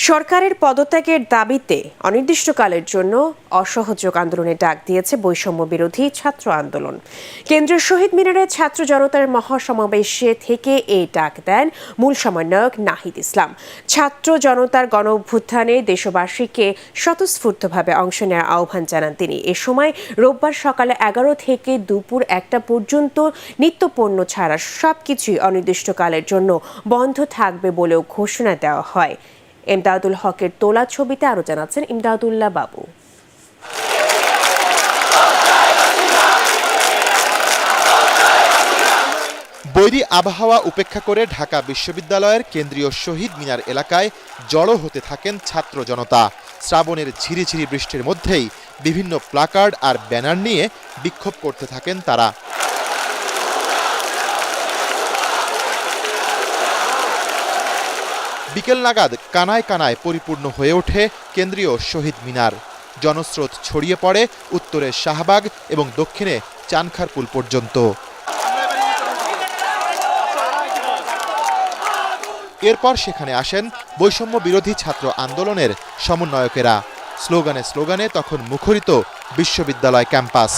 সরকারের পদত্যাগের দাবিতে অনির্দিষ্টকালের জন্য অসহযোগ আন্দোলনের ডাক দিয়েছে বৈষম্য বিরোধী ছাত্র আন্দোলন। কেন্দ্রীয় শহীদ মিনারে ছাত্র জনতার মহাসমাবেশে থেকে এই ডাক দেন মূল সমন্বয়ক নাহিদ ইসলাম। ছাত্র জনতার গণ অভ্যুত্থানে দেশবাসীকে স্বতঃস্ফূর্তভাবে অংশ নেওয়ার আহ্বান জানান তিনি। এ সময় রোববার সকালে 11 থেকে দুপুর 1টা পর্যন্ত নিত্যপণ্য ছাড়া সবকিছুই অনির্দিষ্টকালের জন্য বন্ধ থাকবে বলেও ঘোষণা দেওয়া হয়। ইমদাদুল হকের তোলা ছবিতে আরো জানাচ্ছেন ইমদাদুল্লাহ বাবু। বৈরী আবহাওয়া উপেক্ষা করে ঢাকা বিশ্ববিদ্যালয়ের কেন্দ্রীয় শহীদ মিনার এলাকায় জড়ো হতে থাকেন ছাত্র জনতা। শ্রাবণের ঝিরিঝিরি বৃষ্টির মধ্যেই বিভিন্ন প্লাকার্ড আর ব্যানার নিয়ে বিক্ষোভ করতে থাকেন তারা। বিকেল নাগাদ কানায় কানায় পরিপূর্ণ হয়ে ওঠে কেন্দ্রীয় শহীদ মিনার। জনস্রোত ছড়িয়ে পড়ে উত্তরে শাহবাগ এবং দক্ষিণে চানখারপুল পর্যন্ত। এরপর সেখানে আসেন বৈষম্য বিরোধী ছাত্র আন্দোলনের সমন্বয়কেরা। স্লোগানে স্লোগানে তখন মুখরিত বিশ্ববিদ্যালয় ক্যাম্পাস।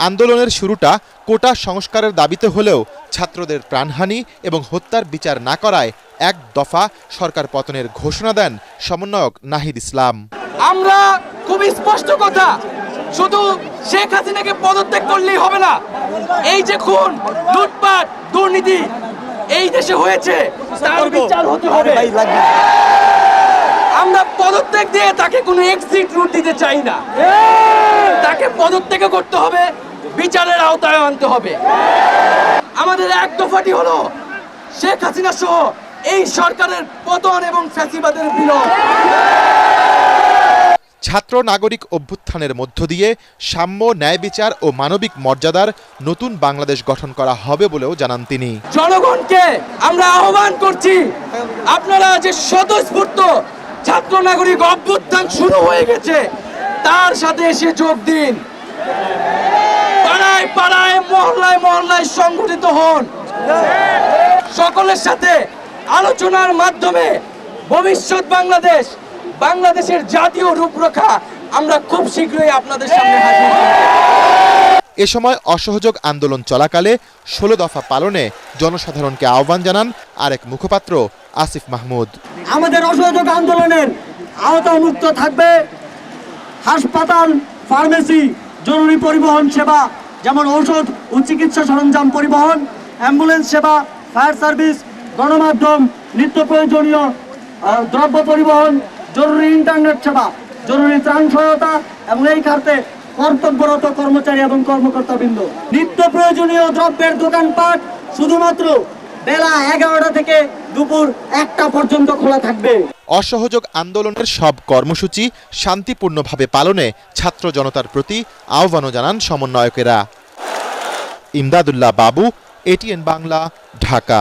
আন্দোলনের শুরুটা কোটা সংস্কারের দাবিতে হলেও ছাত্রদের প্রাণহানি এবং হত্যার বিচার না করায় এক দফা সরকার পতনের ঘোষণা দেন সমন্বয়ক নাহিদ ইসলাম। আমরা খুব স্পষ্ট কথা, শুধু শেখ হাসিনাকে পদত্যাগ করলেই হবে না। এই যে খুন, লুটপাট, দুর্নীতি এই দেশে হয়েছে তার বিচার হতে হবে। আমরা পদত্যাগ দিয়ে তাকে কোনো এক্সিট রুট দিতে চাই না। তাকে পদত্যাগ করতে হবে, বিচারের আওতায় আনতে হবে। আমাদের এক দফাটি হলো শেখ হাসিনা সহ এই সরকারের পতন এবং ফ্যাসিবাদের বিলোপ। ছাত্র নাগরিক অভ্যুত্থানের মধ্য দিয়ে সাম্য, ন্যায় বিচার ও মানবিক মর্যাদার নতুন বাংলাদেশ গঠন করা হবে বলেও জানান তিনি। জনগণকে আমরা আহ্বান করছি, আপনারা যে স্বতঃস্ফূর্ত ছাত্র নাগরিক অভ্যুত্থান শুরু হয়ে গেছে তার সাথে এসে যোগ দিন। পাড়ায় পাড়ায়, মহল্লায় মহল্লায় সংগঠিত হন। সকলের সাথে আলোচনার মাধ্যমে ভবিষ্যৎ বাংলাদেশের জাতীয় রূপরেখা আমরা খুব শীঘ্রই আপনাদের সামনে হাজির করব। এ সময় অসহযোগ আন্দোলন চলাকালে 16 দফা পালনে জনসাধারণকে আহ্বান জানান আরেক মুখপাত্র আসিফ মাহমুদ। আমাদের অসহযোগ আন্দোলনের আওতামুক্ত থাকবে হাসপাতাল, ফার্মেসি, জরুরি পরিবহন সেবা যেমন ঔষধ ও চিকিৎসা সরঞ্জাম পরিবহন, অ্যাম্বুলেন্স সেবা, ফায়ার সার্ভিস, গণমাধ্যম, নিত্য প্রয়োজনীয় দ্রব্য পরিবহন, জরুরি ইন্টারনেট সেবা, জরুরি ত্রাণ সহায়তা এবং এই খাতে কর্তব্যরত কর্মচারী এবং কর্মকর্তাবৃন্দ। নিত্য প্রয়োজনীয় দ্রব্যের দোকানপাট শুধুমাত্র বেলা 11টা থেকে দুপুর 1টা পর্যন্ত খোলা থাকবে। অসহযোগ আন্দোলনের সব কর্মসূচি শান্তিপূর্ণভাবে পালনে ছাত্র জনতার প্রতি আহ্বানও জানান সমন্বয়কেরা। ইমদাদুল্লাহ বাবু, এটিএন বাংলা, ঢাকা।